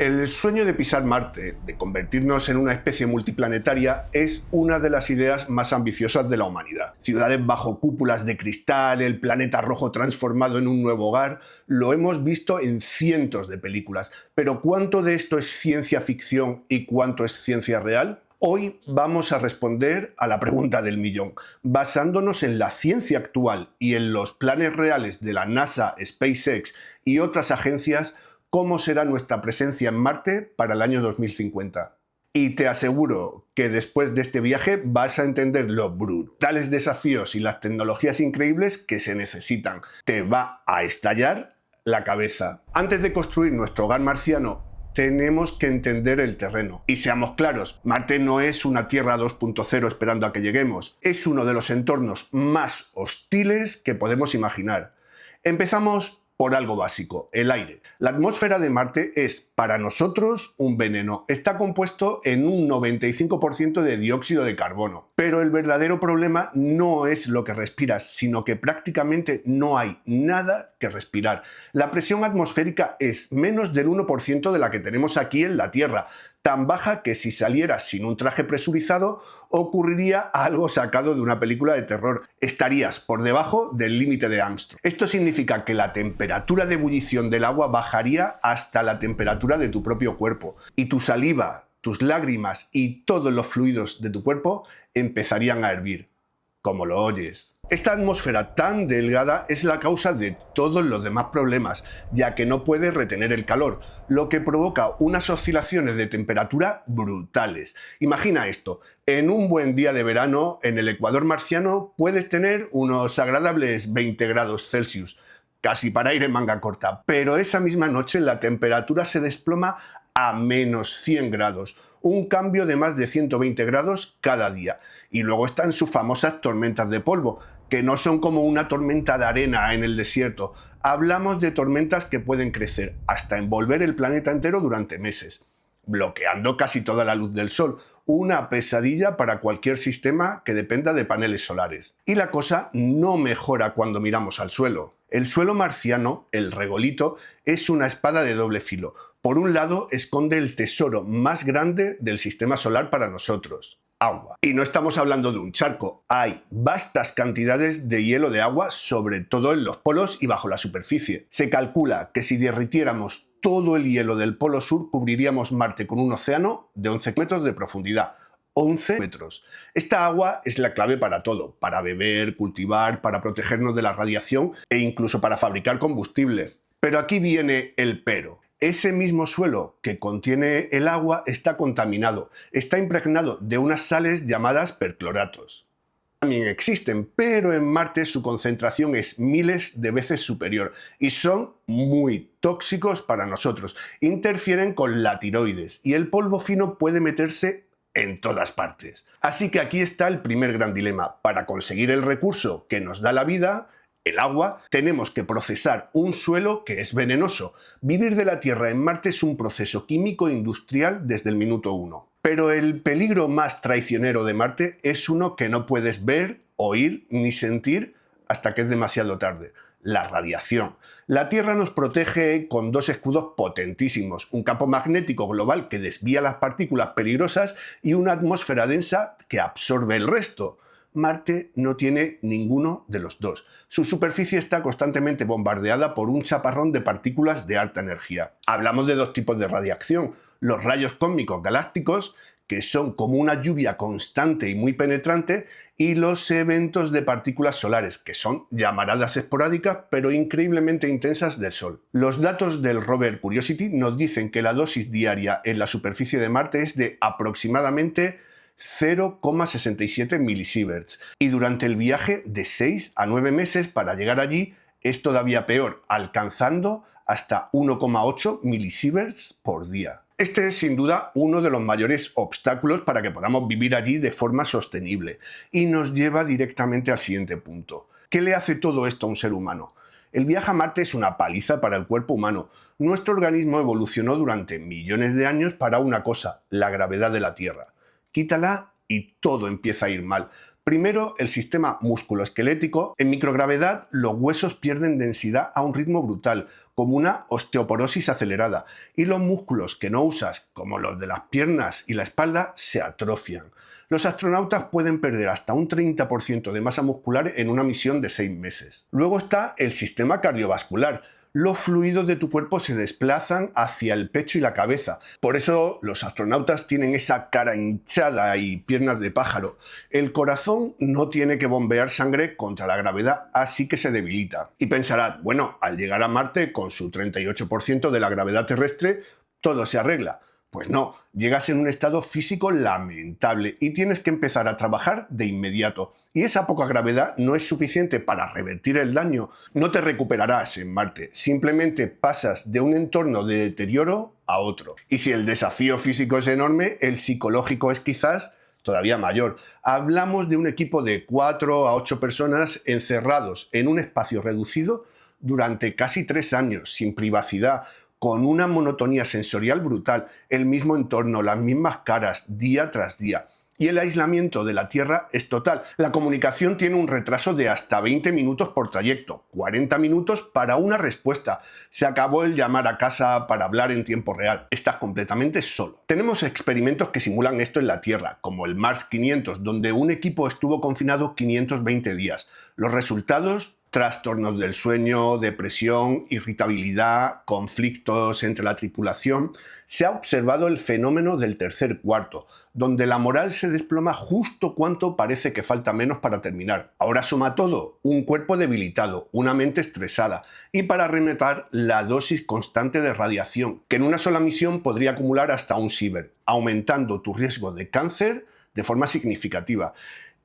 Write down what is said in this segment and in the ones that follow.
El sueño de pisar Marte, de convertirnos en una especie multiplanetaria, es una de las ideas más ambiciosas de la humanidad. Ciudades bajo cúpulas de cristal, el planeta rojo transformado en un nuevo hogar, lo hemos visto en cientos de películas. Pero ¿cuánto de esto es ciencia ficción y cuánto es ciencia real? Hoy vamos a responder a la pregunta del millón, basándonos en la ciencia actual y en los planes reales de la NASA, SpaceX y otras agencias. ¿Cómo será nuestra presencia en Marte para el año 2050? Y te aseguro que después de este viaje vas a entender los brutales desafíos y las tecnologías increíbles que se necesitan. Te va a estallar la cabeza. Antes de construir nuestro hogar marciano, tenemos que entender el terreno. Y seamos claros, Marte no es una Tierra 2.0 esperando a que lleguemos. Es uno de los entornos más hostiles que podemos imaginar. Empezamos por algo básico, el aire. La atmósfera de Marte es, para nosotros, un veneno. Está compuesto en un 95% de dióxido de carbono. Pero el verdadero problema no es lo que respiras, sino que prácticamente no hay nada que respirar. La presión atmosférica es menos del 1% de la que tenemos aquí en la Tierra, tan baja que si salieras sin un traje presurizado ocurriría algo sacado de una película de terror. Estarías por debajo del límite de Armstrong. Esto significa que la temperatura de ebullición del agua bajaría hasta la temperatura de tu propio cuerpo y tu saliva, tus lágrimas y todos los fluidos de tu cuerpo empezarían a hervir, como lo oyes. Esta atmósfera tan delgada es la causa de todos los demás problemas, ya que no puede retener el calor, lo que provoca unas oscilaciones de temperatura brutales. Imagina esto, en un buen día de verano, en el ecuador marciano, puedes tener unos agradables 20 grados Celsius, casi para ir en manga corta, pero esa misma noche la temperatura se desploma a menos 100 grados, un cambio de más de 120 grados cada día. Y luego están sus famosas tormentas de polvo, que no son como una tormenta de arena en el desierto. Hablamos de tormentas que pueden crecer hasta envolver el planeta entero durante meses, bloqueando casi toda la luz del sol. Una pesadilla para cualquier sistema que dependa de paneles solares. Y la cosa no mejora cuando miramos al suelo. El suelo marciano, el regolito, es una espada de doble filo. Por un lado, esconde el tesoro más grande del sistema solar para nosotros: agua. Y no estamos hablando de un charco, hay vastas cantidades de hielo de agua, sobre todo en los polos y bajo la superficie. Se calcula que si derritiéramos todo el hielo del polo sur, cubriríamos Marte con un océano de 11 metros de profundidad. 11 metros. Esta agua es la clave para todo, para beber, cultivar, para protegernos de la radiación e incluso para fabricar combustible. Pero aquí viene el pero. Ese mismo suelo que contiene el agua está contaminado, está impregnado de unas sales llamadas percloratos. También existen, pero en Marte su concentración es miles de veces superior y son muy tóxicos para nosotros. Interfieren con la tiroides y el polvo fino puede meterse en todas partes. Así que aquí está el primer gran dilema. Para conseguir el recurso que nos da la vida, el agua, tenemos que procesar un suelo que es venenoso. Vivir de la Tierra en Marte es un proceso químico e industrial desde el minuto 1. Pero el peligro más traicionero de Marte es uno que no puedes ver, oír ni sentir hasta que es demasiado tarde: la radiación. La Tierra nos protege con dos escudos potentísimos: un campo magnético global que desvía las partículas peligrosas y una atmósfera densa que absorbe el resto. Marte no tiene ninguno de los dos. Su superficie está constantemente bombardeada por un chaparrón de partículas de alta energía. Hablamos de dos tipos de radiación: los rayos cósmicos galácticos, que son como una lluvia constante y muy penetrante, y los eventos de partículas solares, que son llamaradas esporádicas pero increíblemente intensas del Sol. Los datos del rover Curiosity nos dicen que la dosis diaria en la superficie de Marte es de aproximadamente 0,67 milisieverts, y durante el viaje de 6 a 9 meses para llegar allí es todavía peor, alcanzando hasta 1,8 milisieverts por día. Este es sin duda uno de los mayores obstáculos para que podamos vivir allí de forma sostenible, y nos lleva directamente al siguiente punto. ¿Qué le hace todo esto a un ser humano? El viaje a Marte es una paliza para el cuerpo humano. Nuestro organismo evolucionó durante millones de años para una cosa: la gravedad de la Tierra. Quítala y todo empieza a ir mal. Primero, el sistema musculoesquelético. En microgravedad, los huesos pierden densidad a un ritmo brutal, como una osteoporosis acelerada, y los músculos que no usas, como los de las piernas y la espalda, se atrofian. Los astronautas pueden perder hasta un 30% de masa muscular en una misión de 6 meses. Luego está el sistema cardiovascular. Los fluidos de tu cuerpo se desplazan hacia el pecho y la cabeza. Por eso los astronautas tienen esa cara hinchada y piernas de pájaro. El corazón no tiene que bombear sangre contra la gravedad, así que se debilita. Y pensarás, bueno, al llegar a Marte con su 38% de la gravedad terrestre, todo se arregla. Pues no, llegas en un estado físico lamentable y tienes que empezar a trabajar de inmediato. Y esa poca gravedad no es suficiente para revertir el daño. No te recuperarás en Marte, simplemente pasas de un entorno de deterioro a otro. Y si el desafío físico es enorme, el psicológico es quizás todavía mayor. Hablamos de un equipo de 4 a 8 personas encerrados en un espacio reducido durante casi 3 años, sin privacidad, con una monotonía sensorial brutal, el mismo entorno, las mismas caras, día tras día. Y el aislamiento de la Tierra es total. La comunicación tiene un retraso de hasta 20 minutos por trayecto, 40 minutos para una respuesta. Se acabó el llamar a casa para hablar en tiempo real. Estás completamente solo. Tenemos experimentos que simulan esto en la Tierra, como el Mars 500, donde un equipo estuvo confinado 520 días. Los resultados: trastornos del sueño, depresión, irritabilidad, conflictos entre la tripulación. Se ha observado el fenómeno del tercer cuarto, donde la moral se desploma justo cuanto parece que falta menos para terminar. Ahora suma todo: un cuerpo debilitado, una mente estresada y, para rematar, la dosis constante de radiación, que en una sola misión podría acumular hasta un Sieverts, aumentando tu riesgo de cáncer de forma significativa.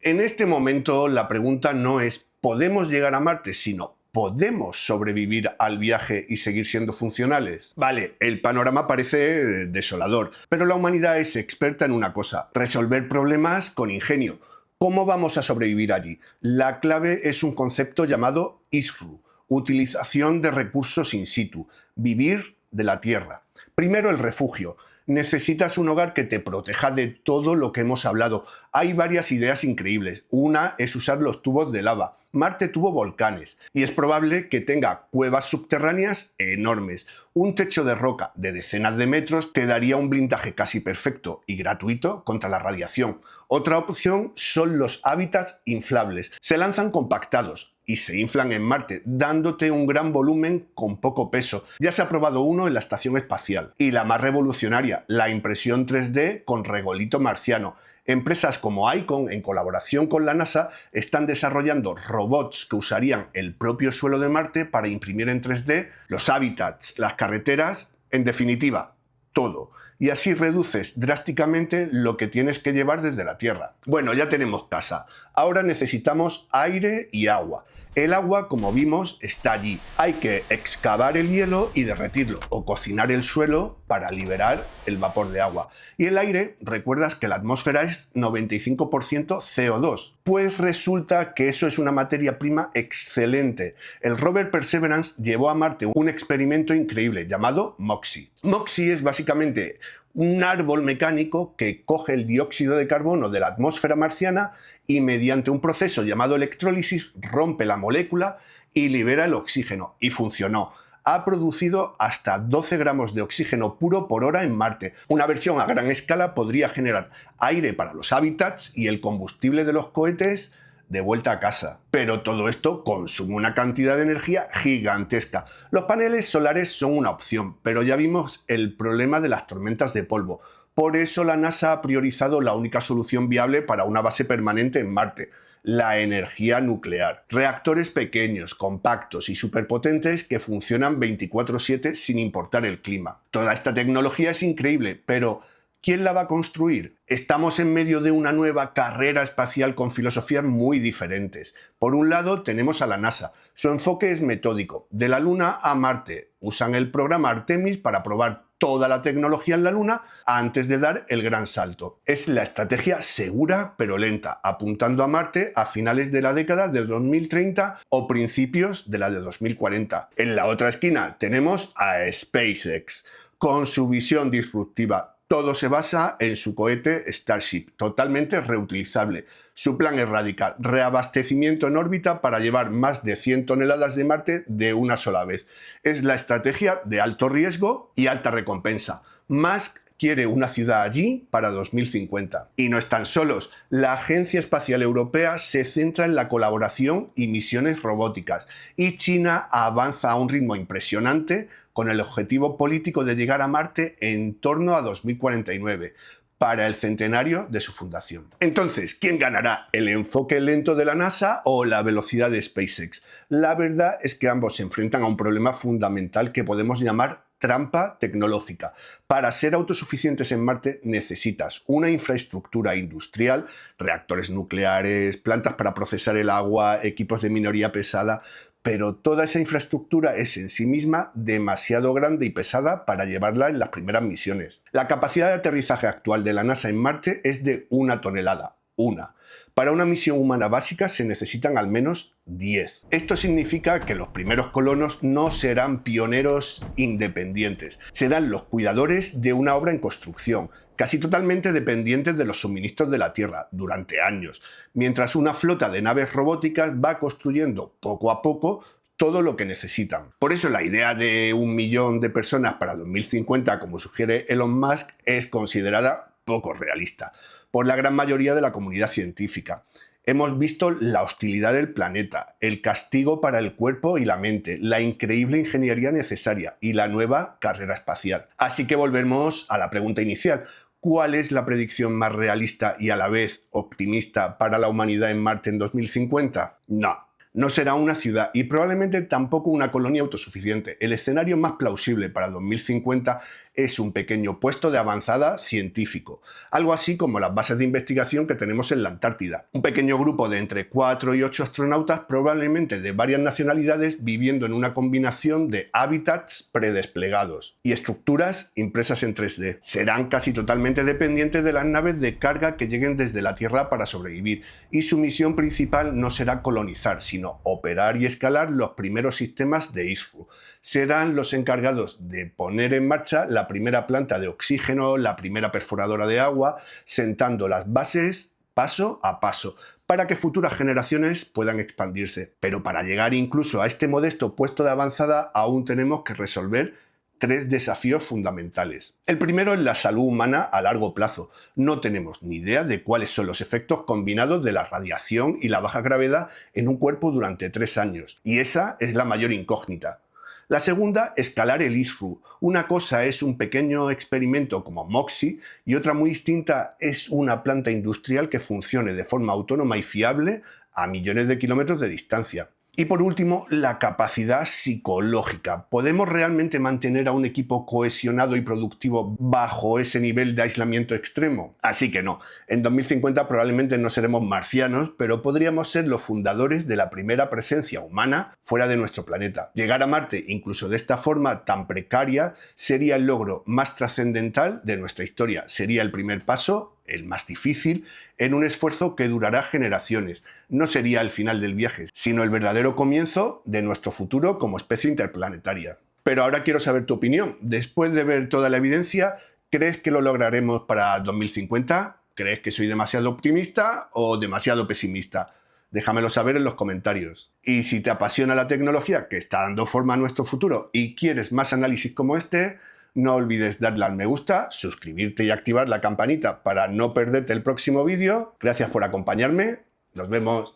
En este momento la pregunta no es ¿podemos llegar a Marte?, sino ¿podemos sobrevivir al viaje y seguir siendo funcionales? Vale, el panorama parece desolador, pero la humanidad es experta en una cosa: resolver problemas con ingenio. ¿Cómo vamos a sobrevivir allí? La clave es un concepto llamado ISRU, utilización de recursos in situ, vivir de la Tierra. Primero, el refugio. Necesitas un hogar que te proteja de todo lo que hemos hablado. Hay varias ideas increíbles. Una es usar los tubos de lava. Marte tuvo volcanes y es probable que tenga cuevas subterráneas enormes. Un techo de roca de decenas de metros te daría un blindaje casi perfecto y gratuito contra la radiación. Otra opción son los hábitats inflables. Se lanzan compactados y se inflan en Marte, dándote un gran volumen con poco peso. Ya se ha probado uno en la estación espacial. Y la más revolucionaria, la impresión 3D con regolito marciano. Empresas como Icon, en colaboración con la NASA, están desarrollando robots que usarían el propio suelo de Marte para imprimir en 3D los hábitats, las carreteras, en definitiva, todo. Y así reduces drásticamente lo que tienes que llevar desde la Tierra. Bueno, ya tenemos casa. Ahora necesitamos aire y agua. El agua, como vimos, está allí. Hay que excavar el hielo y derretirlo, o cocinar el suelo para liberar el vapor de agua. Y el aire, recuerdas que la atmósfera es 95% CO2. Pues resulta que eso es una materia prima excelente. El rover Perseverance llevó a Marte un experimento increíble llamado MOXIE. MOXIE es básicamente un árbol mecánico que coge el dióxido de carbono de la atmósfera marciana y, mediante un proceso llamado electrólisis, rompe la molécula y libera el oxígeno. Y funcionó. Ha producido hasta 12 gramos de oxígeno puro por hora en Marte. Una versión a gran escala podría generar aire para los hábitats y el combustible de los cohetes de vuelta a casa. Pero todo esto consume una cantidad de energía gigantesca. Los paneles solares son una opción, pero ya vimos el problema de las tormentas de polvo. Por eso la NASA ha priorizado la única solución viable para una base permanente en Marte: la energía nuclear. Reactores pequeños, compactos y superpotentes que funcionan 24/7 sin importar el clima. Toda esta tecnología es increíble, pero ¿quién la va a construir? Estamos en medio de una nueva carrera espacial con filosofías muy diferentes. Por un lado tenemos a la NASA. Su enfoque es metódico. De la Luna a Marte. Usan el programa Artemis para probar toda la tecnología en la Luna antes de dar el gran salto. Es la estrategia segura pero lenta, apuntando a Marte a finales de la década de 2030 o principios de la de 2040. En la otra esquina tenemos a SpaceX, con su visión disruptiva. Todo se basa en su cohete Starship, totalmente reutilizable. Su plan es radical: reabastecimiento en órbita para llevar más de 100 toneladas de Marte de una sola vez. Es la estrategia de alto riesgo y alta recompensa. Musk quiere una ciudad allí para 2050. Y no están solos. La Agencia Espacial Europea se centra en la colaboración y misiones robóticas. Y China avanza a un ritmo impresionante con el objetivo político de llegar a Marte en torno a 2049. Para el centenario de su fundación. Entonces, ¿quién ganará? ¿El enfoque lento de la NASA o la velocidad de SpaceX? La verdad es que ambos se enfrentan a un problema fundamental que podemos llamar trampa tecnológica. Para ser autosuficientes en Marte necesitas una infraestructura industrial, reactores nucleares, plantas para procesar el agua, equipos de minería pesada, pero toda esa infraestructura es en sí misma demasiado grande y pesada para llevarla en las primeras misiones. La capacidad de aterrizaje actual de la NASA en Marte es de 1 tonelada. Para una misión humana básica se necesitan al menos 10. Esto significa que los primeros colonos no serán pioneros independientes, serán los cuidadores de una obra en construcción, casi totalmente dependientes de los suministros de la Tierra durante años, mientras una flota de naves robóticas va construyendo poco a poco todo lo que necesitan. Por eso la idea de 1 millón de personas para 2050, como sugiere Elon Musk, es considerada poco realista por la gran mayoría de la comunidad científica. Hemos visto la hostilidad del planeta, el castigo para el cuerpo y la mente, la increíble ingeniería necesaria y la nueva carrera espacial. Así que volvemos a la pregunta inicial. ¿Cuál es la predicción más realista y a la vez optimista para la humanidad en Marte en 2050? No será una ciudad y probablemente tampoco una colonia autosuficiente. El escenario más plausible para 2050 es un pequeño puesto de avanzada científico, algo así como las bases de investigación que tenemos en la Antártida. Un pequeño grupo de entre 4 y 8 astronautas, probablemente de varias nacionalidades, viviendo en una combinación de hábitats predesplegados y estructuras impresas en 3D. Serán casi totalmente dependientes de las naves de carga que lleguen desde la Tierra para sobrevivir, y su misión principal no será colonizar, sino operar y escalar los primeros sistemas de ISRU. Serán los encargados de poner en marcha la primera planta de oxígeno, la primera perforadora de agua, sentando las bases paso a paso, para que futuras generaciones puedan expandirse. Pero para llegar incluso a este modesto puesto de avanzada, aún tenemos que resolver 3 desafíos fundamentales. El primero es la salud humana a largo plazo. No tenemos ni idea de cuáles son los efectos combinados de la radiación y la baja gravedad en un cuerpo durante 3 años, y esa es la mayor incógnita. La segunda, escalar el ISRU. Una cosa es un pequeño experimento como MOXIE y otra muy distinta es una planta industrial que funcione de forma autónoma y fiable a millones de kilómetros de distancia. Y por último, la capacidad psicológica. ¿Podemos realmente mantener a un equipo cohesionado y productivo bajo ese nivel de aislamiento extremo? Así que no. En 2050 probablemente no seremos marcianos, pero podríamos ser los fundadores de la primera presencia humana fuera de nuestro planeta. Llegar a Marte, incluso de esta forma tan precaria, sería el logro más trascendental de nuestra historia. Sería el primer paso, el más difícil, en un esfuerzo que durará generaciones. No sería el final del viaje, sino el verdadero comienzo de nuestro futuro como especie interplanetaria. Pero ahora quiero saber tu opinión. Después de ver toda la evidencia, ¿crees que lo lograremos para 2050? ¿Crees que soy demasiado optimista o demasiado pesimista? Déjamelo saber en los comentarios. Y si te apasiona la tecnología que está dando forma a nuestro futuro y quieres más análisis como este, no olvides darle al me gusta, suscribirte y activar la campanita para no perderte el próximo vídeo. Gracias por acompañarme. Nos vemos.